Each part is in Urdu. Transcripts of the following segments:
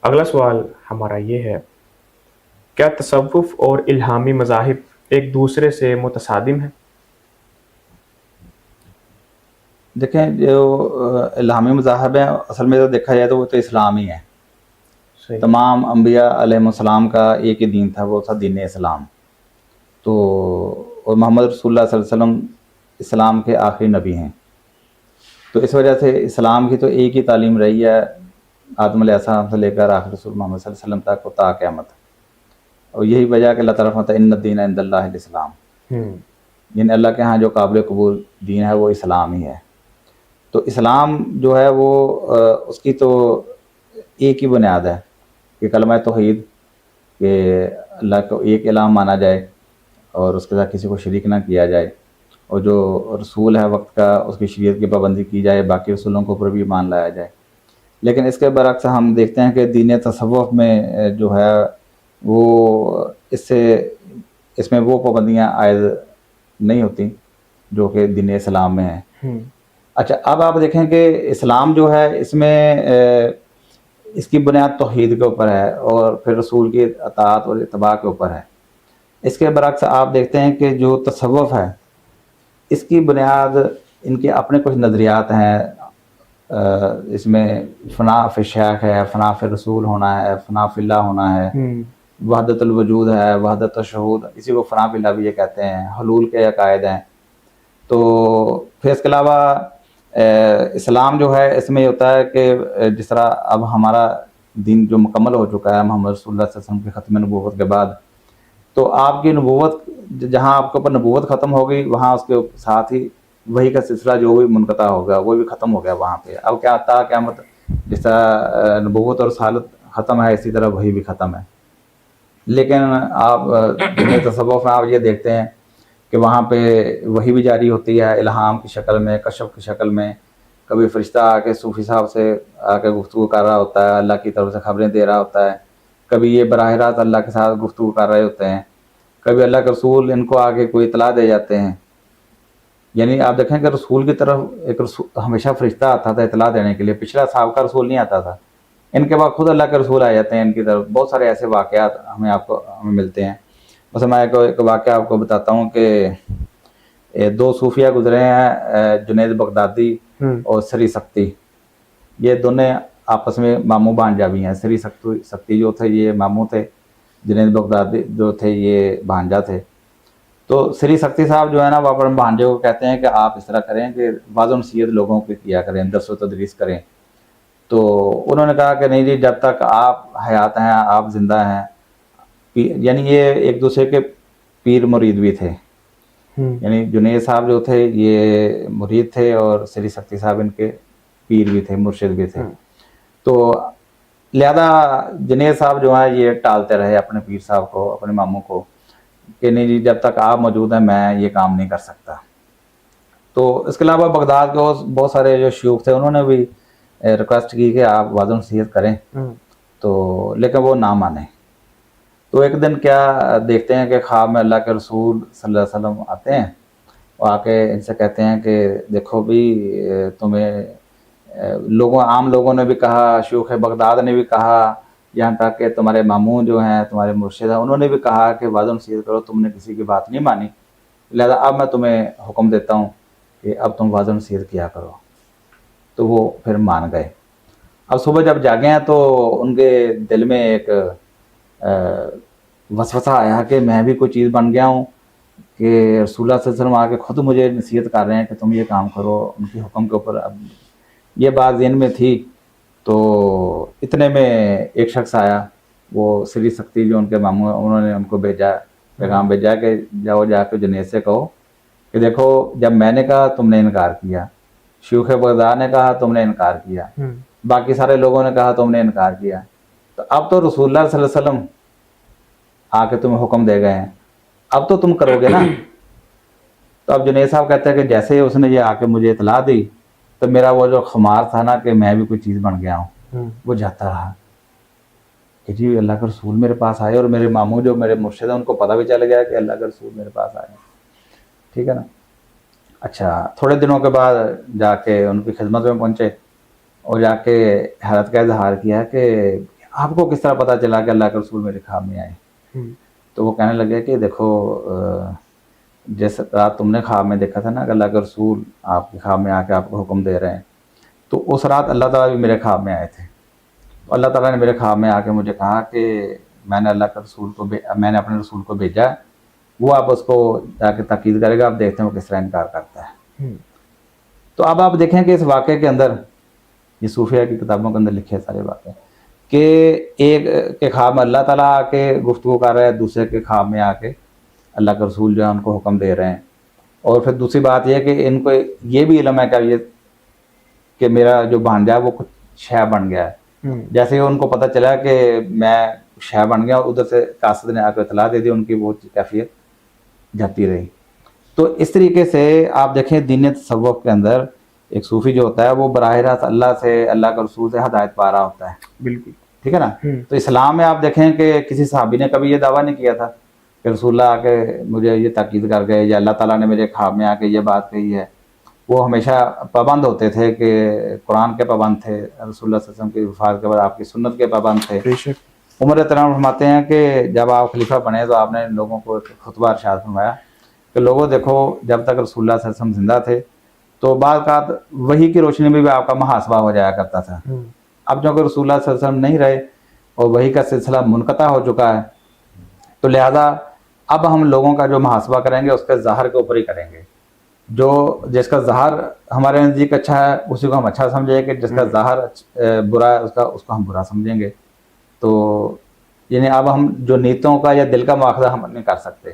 اگلا سوال ہمارا یہ ہے، کیا تصوف اور الہامی مذاہب ایک دوسرے سے متصادم ہیں؟ دیکھیں جو الہامی مذاہب ہیں اصل میں تو دیکھا جائے تو وہ تو اسلام ہی ہے. صحیح. تمام انبیاء علیہ السلام کا ایک ہی دین تھا، وہ تھا دین اسلام. تو اور محمد رسول اللہ صلی اللہ علیہ وسلم اسلام کے آخری نبی ہیں. تو اس وجہ سے اسلام کی تو ایک ہی تعلیم رہی ہے آدم علیہ السلام سے لے کر آخر رسول محمد صلی اللہ علیہ وسلم تک و تا قیامت. اور یہی وجہ ہے کہ اللہ تعالیٰ فرماتا ہے ان الدین عند اللہ الاسلام، یعنی اللہ کے ہاں جو قابل قبول دین ہے وہ اسلام ہی ہے. تو اسلام جو ہے وہ اس کی تو ایک ہی بنیاد ہے کہ کلمہ توحید، کہ اللہ کو ایک الہ مانا جائے اور اس کے ساتھ کسی کو شریک نہ کیا جائے، اور جو رسول ہے وقت کا اس کی شریعت کی پابندی کی جائے، باقی رسولوں کو اوپر بھی مان لایا جائے. لیکن اس کے برعکس ہم دیکھتے ہیں کہ دین تصوف میں جو ہے وہ اس میں وہ پابندیاں عائد نہیں ہوتی جو کہ دین اسلام میں ہیں. اچھا، اب آپ دیکھیں کہ اسلام جو ہے اس میں اس کی بنیاد توحید کے اوپر ہے اور پھر رسول کی اطاعت اور اتباع کے اوپر ہے. اس کے برعکس آپ دیکھتے ہیں کہ جو تصوف ہے اس کی بنیاد ان کے اپنے کچھ نظریات ہیں. اس میں فنا فی الشیخ ہے، فنا فی الرسول ہونا ہے، فنا فی اللہ ہونا ہے، وحدت الوجود ہے، وحدت الشہود، اسی کو فنا فی اللہ بھی یہ کہتے ہیں، حلول کے عقائد ہیں. تو پھر اس کے علاوہ اسلام جو ہے اس میں یہ ہوتا ہے کہ جس طرح اب ہمارا دین جو مکمل ہو چکا ہے محمد رسول اللہ صلی اللہ علیہ وسلم کی ختم نبوت کے بعد، تو آپ کی نبوت جہاں آپ کے اوپر نبوت ختم ہو گئی وہاں اس کے ساتھ ہی وہی کا سلسلہ جو بھی منقطع ہوگا وہ بھی ختم ہو گیا وہاں پہ. اب کیا تا قیامت جس طرح نبوت اور رسالت ختم ہے اسی طرح وہی بھی ختم ہے. لیکن آپ دین تصوف میں آپ یہ دیکھتے ہیں کہ وہاں پہ وہی بھی جاری ہوتی ہے الہام کی شکل میں، کشف کی شکل میں. کبھی فرشتہ آ کے صوفی صاحب سے آ کے گفتگو کر رہا ہوتا ہے، اللہ کی طرف سے خبریں دے رہا ہوتا ہے. کبھی یہ براہ راست اللہ کے ساتھ گفتگو کر رہے ہوتے ہیں. کبھی اللہ کے رسول ان کو آگے کوئی اطلاع دے جاتے ہیں. یعنی آپ دیکھیں کہ رسول کی طرف ایک ہمیشہ فرشتہ آتا تھا اطلاع دینے کے لیے، پچھلا سابقہ رسول نہیں آتا تھا. ان کے بعد خود اللہ کے رسول آ جاتے ہیں ان کی طرف. بہت سارے ایسے واقعات ہمیں ملتے ہیں. بس میں ایک واقعہ آپ کو بتاتا ہوں کہ دو صوفیہ گزرے ہیں، جنید بغدادی اور سری سکتی. یہ دونوں آپس میں ماموں بھانجا بھی ہیں. سری سکتی جو تھے یہ ماموں تھے، جنید بغدادی جو تھے یہ بھانجا تھے. تو سری سکتی صاحب جو ہے نا وہ اپنے بھانجے کو کہتے ہیں کہ آپ اس طرح کریں کہ واضح نصیحت لوگوں کو کیا کریں، درس و تدریس کریں. تو انہوں نے کہا کہ نہیں جی، جب تک آپ حیات ہیں، آپ زندہ ہیں. یعنی یہ ایک دوسرے کے پیر مرید بھی تھے. یعنی جنید صاحب جو تھے یہ مرید تھے اور سری سکتی صاحب ان کے پیر بھی تھے، مرشد بھی تھے. تو لہذا جنید صاحب جو ہیں یہ ٹالتے رہے اپنے پیر صاحب کو، اپنے ماموں کو، کہ نہیں جی جب تک آپ موجود ہیں میں یہ کام نہیں کر سکتا. تو اس کے علاوہ بغداد کے بہت سارے جو شیوخ تھے انہوں نے بھی ریکویسٹ کی کہ آپ واضح نصیحت کریں، تو لیکن وہ نہ مانے. تو ایک دن کیا دیکھتے ہیں کہ خواب میں اللہ کے رسول صلی اللہ علیہ وسلم آتے ہیں اور آ کے ان سے کہتے ہیں کہ دیکھو بھی تمہیں عام لوگوں نے بھی کہا، شیوخ بغداد نے بھی کہا، یہاں تک کہ تمہارے ماموں جو ہیں تمہارے مرشد ہیں انہوں نے بھی کہا کہ واضح نصیحت کرو، تم نے کسی کی بات نہیں مانی. لہذا اب میں تمہیں حکم دیتا ہوں کہ اب تم واضح نصیحت کیا کرو. تو وہ پھر مان گئے. اب صبح جب جاگے ہیں تو ان کے دل میں ایک وسوسہ آیا کہ میں بھی کوئی چیز بن گیا ہوں، کہ رسول اللہ صلی اللہ علیہ وسلم آ کے خود مجھے نصیحت کر رہے ہیں کہ تم یہ کام کرو ان کے حکم کے اوپر. اب یہ بات ذہن میں تھی. تو اتنے میں ایک شخص آیا، وہ سری سکتی جو ان کے ماموں، انہوں نے ان کو بھیجا، پیغام بھیجا کہ جاؤ جا کے جنید سے کہو کہ دیکھو جب میں نے کہا تم نے انکار کیا، شیوخ بغداد نے کہا تم نے انکار کیا، باقی سارے لوگوں نے کہا تم نے انکار کیا، تو اب تو رسول اللہ صلی اللہ علیہ وسلم آ کے تمہیں حکم دے گئے ہیں، اب تو تم کرو گے نا. تو اب جنید صاحب کہتے ہیں کہ جیسے ہی اس نے یہ آ کے مجھے اطلاع دی تو میرا وہ جو خمار تھا نا کہ میں بھی کوئی چیز بن گیا ہوں وہ جاتا رہا کہ جی اللہ کے رسول میرے پاس آئے، اور میرے ماموں جو میرے مرشد ہیں ان کو پتہ بھی چل گیا کہ اللہ کے رسول میرے پاس آئے. ٹھیک ہے نا. اچھا، تھوڑے دنوں کے بعد جا کے ان کی خدمت میں پہنچے اور جا کے حیرت کا اظہار کیا کہ آپ کو کس طرح پتہ چلا کہ اللہ کے رسول میرے خواب میں آئے؟ تو وہ کہنے لگے کہ دیکھو جیسے رات تم نے خواب میں دیکھا تھا نا کہ اللہ کے رسول آپ کے خواب میں آ کے آپ کو حکم دے رہے ہیں، تو اس رات اللہ تعالیٰ بھی میرے خواب میں آئے تھے. تو اللہ تعالیٰ نے میرے خواب میں آ کے مجھے کہا کہ میں نے اللہ کے رسول کو میں نے اپنے رسول کو بھیجا ہے، وہ آپ اس کو جا کے تاکید کرے گا، آپ دیکھتے ہیں وہ کس طرح انکار کرتا ہے. تو اب آپ دیکھیں کہ اس واقعے کے اندر، یہ صوفیہ کی کتابوں کے اندر لکھے سارے واقعے، کہ ایک کے خواب میں اللہ تعالیٰ آ کے گفتگو کر رہا ہے، دوسرے کے خواب میں آ کے اللہ کے رسول جو ہے ان کو حکم دے رہے ہیں. اور پھر دوسری بات یہ ہے کہ ان کو یہ بھی علم ہے کہ میرا جو بھانجا ہے وہ کچھ شے بن گیا ہے. جیسے ان کو پتہ چلا کہ میں شے بن گیا، ادھر سے قاصد نے آ کے اطلاع دے دی، ان کی وہ کیفیت جاتی رہی. تو اس طریقے سے آپ دیکھیں دین تصوف کے اندر ایک صوفی جو ہوتا ہے وہ براہ راست اللہ سے، اللہ کے رسول سے ہدایت پا رہا ہوتا ہے. بالکل ٹھیک ہے نا. تو اسلام میں آپ دیکھیں کہ کسی صحابی نے کبھی یہ دعویٰ نہیں کیا تھا کہ رسول اللہ آ کے مجھے یہ تاکید کر گئے یا اللہ تعالیٰ نے میرے خواب میں آ کے یہ بات کہی ہے. وہ ہمیشہ پابند ہوتے تھے کہ قرآن کے پابند تھے، رسول اللہ صلی اللہ علیہ وسلم کی وفات کے بعد آپ کی سنت کے پابند تھے. عمر ترام فرماتے ہیں کہ جب آپ خلیفہ بنے تو آپ نے لوگوں کو ایک خطبہ ارشاد فرمایا کہ لوگوں دیکھو جب تک رسول اللہ صلی اللہ علیہ وسلم زندہ تھے تو بعض اوقات وحی کی روشنی میں بھی آپ کا محاسبہ ہو جایا کرتا تھا. اب جو کہ رسول اللہ صلی اللہ علیہ وسلم نہیں رہے اور وحی کا سلسلہ منقطع ہو چکا ہے، تو لہذا اب ہم لوگوں کا جو محاسبہ کریں گے اس کے ظاہر کے اوپر ہی کریں گے. جو جس کا ظاہر ہمارے نزدیک اچھا ہے اسی کو ہم اچھا سمجھیں گے، جس کا ظاہر برا ہے اس کو ہم برا سمجھیں گے. تو یعنی اب ہم جو نیتوں کا یا دل کا مواخذہ ہم نہیں کر سکتے.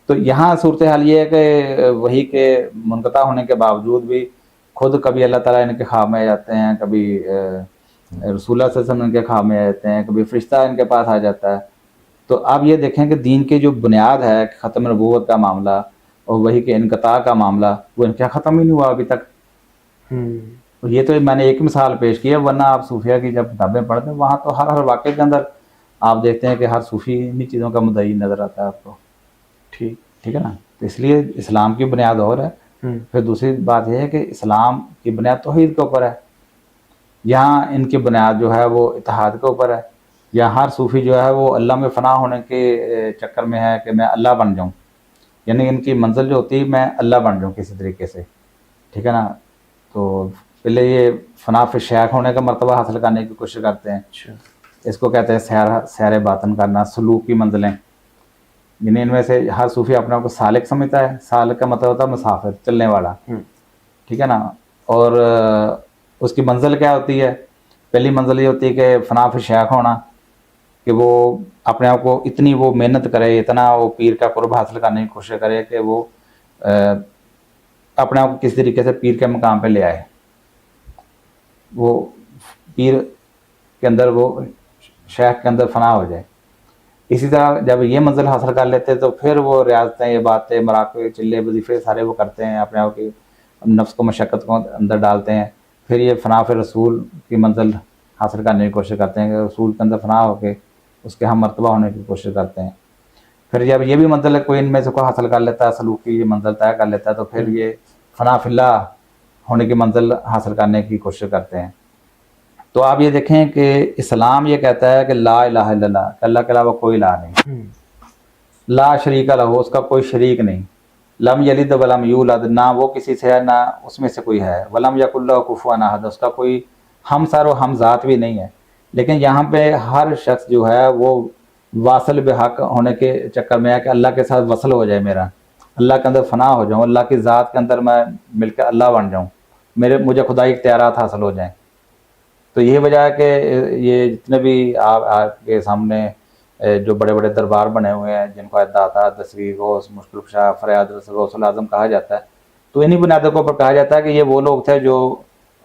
تو یہاں صورتحال یہ ہے کہ وحی کے منقطع ہونے کے باوجود بھی خود کبھی اللہ تعالیٰ ان کے خواب میں آ جاتے ہیں، کبھی رسول اللہ صلی اللہ علیہ وسلم ان کے خواب میں آ جاتے ہیں، کبھی فرشتہ ان کے پاس آ جاتا ہے. تو آپ یہ دیکھیں کہ دین کی جو بنیاد ہے ختم نبوت کا معاملہ اور وحی کے انقطاع کا معاملہ، وہ ان کا ختم ہی نہیں ہوا ابھی تک. یہ تو میں نے ایک مثال پیش کی ہے، ورنہ آپ صوفیہ کی جب کتابیں پڑھتے ہیں وہاں تو ہر واقعے کے اندر آپ دیکھتے ہیں کہ ہر صوفی انہی چیزوں کا مدعی نظر آتا ہے آپ کو. ٹھیک ہے نا. تو اس لیے اسلام کی بنیاد اور ہے. پھر دوسری بات یہ ہے کہ اسلام کی بنیاد توحید کے اوپر ہے، یہاں ان کی بنیاد جو ہے وہ اتحاد کے اوپر ہے. یہاں ہر صوفی جو ہے وہ اللہ میں فنا ہونے کے چکر میں ہے کہ میں اللہ بن جاؤں، یعنی ان کی منزل جو ہوتی ہے میں اللہ بن جاؤں کسی طریقے سے. ٹھیک ہے نا. تو پہلے یہ فنا فی شیخ ہونے کا مرتبہ حاصل کرنے کی کوشش کرتے ہیں. اس کو کہتے ہیں سیر باطن کرنا، سلوک کی منزلیں. یعنی ان میں سے ہر صوفی اپنے آپ کو سالک سمجھتا ہے. سالک کا مطلب ہوتا ہے مسافر، چلنے والا. ٹھیک ہے نا. اور اس کی منزل کیا ہوتی ہے؟ پہلی منزل یہ ہوتی ہے کہ فنا فی شیخ ہونا، کہ وہ اپنے آپ کو اتنی وہ محنت کرے، اتنا وہ پیر کا قرب حاصل کرنے کی کوشش کرے کہ وہ اپنے آپ کو کس طریقے سے پیر کے مقام پہ لے آئے، وہ پیر کے اندر، وہ شیخ کے اندر فنا ہو جائے. اسی طرح جب یہ منزل حاصل کر لیتے تو پھر وہ ریاضتیں، یہ باتیں، مراقبے، چلے، وظیفے سارے وہ کرتے ہیں، اپنے آپ کی نفس کو مشقت کو اندر ڈالتے ہیں. پھر یہ فنا فی رسول کی منزل حاصل کرنے کی کوشش کرتے ہیں کہ رسول کے اندر فنا ہو کے اس کے ہم مرتبہ ہونے کی کوشش کرتے ہیں. پھر جب یہ بھی منزل کوئی ان میں سے کو حاصل کر لیتا ہے، سلوکی یہ منزل طے کر لیتا ہے، تو پھر یہ فنا فی اللہ ہونے کی منزل حاصل کرنے کی کوشش کرتے ہیں. تو آپ یہ دیکھیں کہ اسلام یہ کہتا ہے کہ لا الہ الا اللہ، کہ اللہ کے علاوہ کوئی الہ نہیں. لا شریک لہ، اس کا کوئی شریک نہیں. لم یلد ولم یولد، نہ وہ کسی سے ہے نہ اس میں سے کوئی ہے. ولم یکن لہ کفوا احد، اس کا کوئی ہمسر و ہم ذات بھی نہیں ہے. لیکن یہاں پہ ہر شخص جو ہے وہ واصل بحق ہونے کے چکر میں ہے کہ اللہ کے ساتھ وصل ہو جائے، میرا اللہ کے اندر فنا ہو جاؤں، اللہ کی ذات کے اندر میں مل کے اللہ بن جاؤں، مجھے خدائی اختیارات حاصل ہو جائیں. تو یہ وجہ ہے کہ یہ جتنے بھی آپ کے سامنے جو بڑے بڑے دربار بنے ہوئے ہیں جن کو داتا، دستگیر، غوث، مشکل کشا، فریاد رس، غوث العظم کہا جاتا ہے، تو انہی بنیادوں کے اوپر کہا جاتا ہے کہ یہ وہ لوگ تھے جو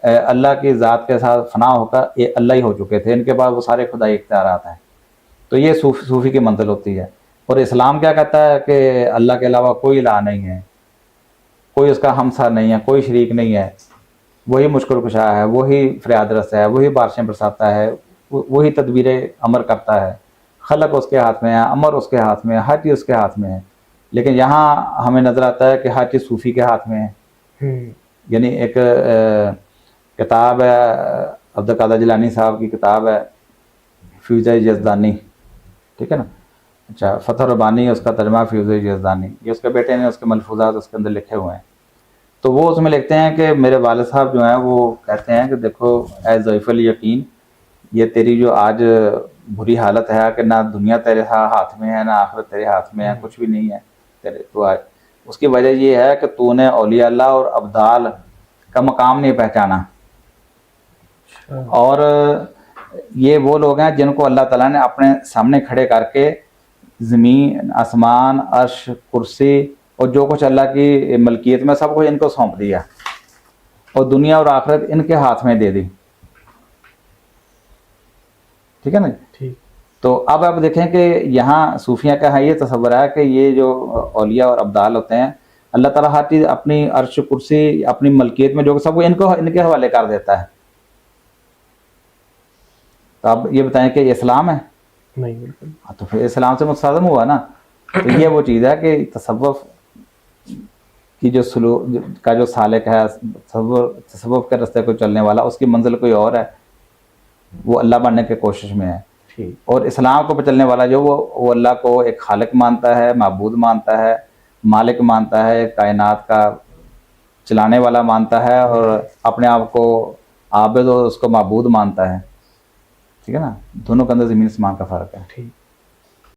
اللہ کی ذات کے ساتھ فنا ہو کر یہ اللہ ہی ہو چکے تھے، ان کے پاس وہ سارے خدائی اختیارات ہیں. تو یہ صوفی کی منزل ہوتی ہے. اور اسلام کیا کہتا ہے کہ اللہ کے علاوہ کوئی الہ نہیں ہے، کوئی اس کا ہمسر نہیں ہے، کوئی شریک نہیں ہے. وہی مشکل کشا ہے، وہی فریاد رس ہے، وہی بارشیں برساتا ہے، وہی تدبیر امر کرتا ہے. خلق اس کے ہاتھ میں ہے، امر اس کے ہاتھ میں ہے، ہر چیز اس کے ہاتھ میں ہے. لیکن یہاں ہمیں نظر آتا ہے کہ ہر چیز صوفی کے ہاتھ میں ہے. یعنی ایک کتاب ہے عبد القادر جیلانی صاحب کی کتاب ہے فیوز یزدانی، ٹھیک ہے نا. اچھا فتح ربانی اس کا ترجمہ فیوز یزدانی، یہ اس کے بیٹے نے اس کے ملفوظات اس کے اندر لکھے ہوئے ہیں. تو وہ اس میں لکھتے ہیں کہ میرے والد صاحب جو ہیں وہ کہتے ہیں کہ دیکھو اے ضعیف الیقین، یہ تیری جو آج بری حالت ہے کہ نہ دنیا تیرے ہاتھ میں ہے نہ آخرت تیرے ہاتھ میں ہے، کچھ بھی نہیں ہے تیرے تو آج، اس کی وجہ یہ ہے کہ تو نے اولیاء اللہ اور ابدال کا مقام نہیں پہچانا. اور یہ وہ لوگ ہیں جن کو اللہ تعالیٰ نے اپنے سامنے کھڑے کر کے زمین، آسمان، عرش، کرسی اور جو کچھ اللہ کی ملکیت میں سب کچھ ان کو سونپ دیا اور دنیا اور آخرت ان کے ہاتھ میں دے دی. ٹھیک ہے نا. ٹھیک. تو اب آپ دیکھیں کہ یہاں صوفیہ کا ہے یہ تصور ہے کہ یہ جو اولیاء اور ابدال ہوتے ہیں اللہ تعالیٰ ہر چیز اپنی عرش، کرسی، اپنی ملکیت میں جو سب کو ان کے حوالے کر دیتا ہے. تو اب یہ بتائیں کہ یہ اسلام ہے؟ نہیں بالکل. تو پھر اسلام سے متصادم ہوا نا. تو یہ وہ چیز ہے کہ تصوف کی جو سلوک کا جو سالک ہے، تصوف کے راستے کو چلنے والا، اس کی منزل کوئی اور ہے، وہ اللہ بننے کی کوشش میں ہے. اور اسلام کو چلنے والا جو وہ اللہ کو ایک خالق مانتا ہے، معبود مانتا ہے، مالک مانتا ہے، کائنات کا چلانے والا مانتا ہے، اور اپنے آپ کو عابد اور اس کو معبود مانتا ہے. ٹھیک ہے نا. دونوں کے اندر زمین آسمان کا فرق ہے. ٹھیک.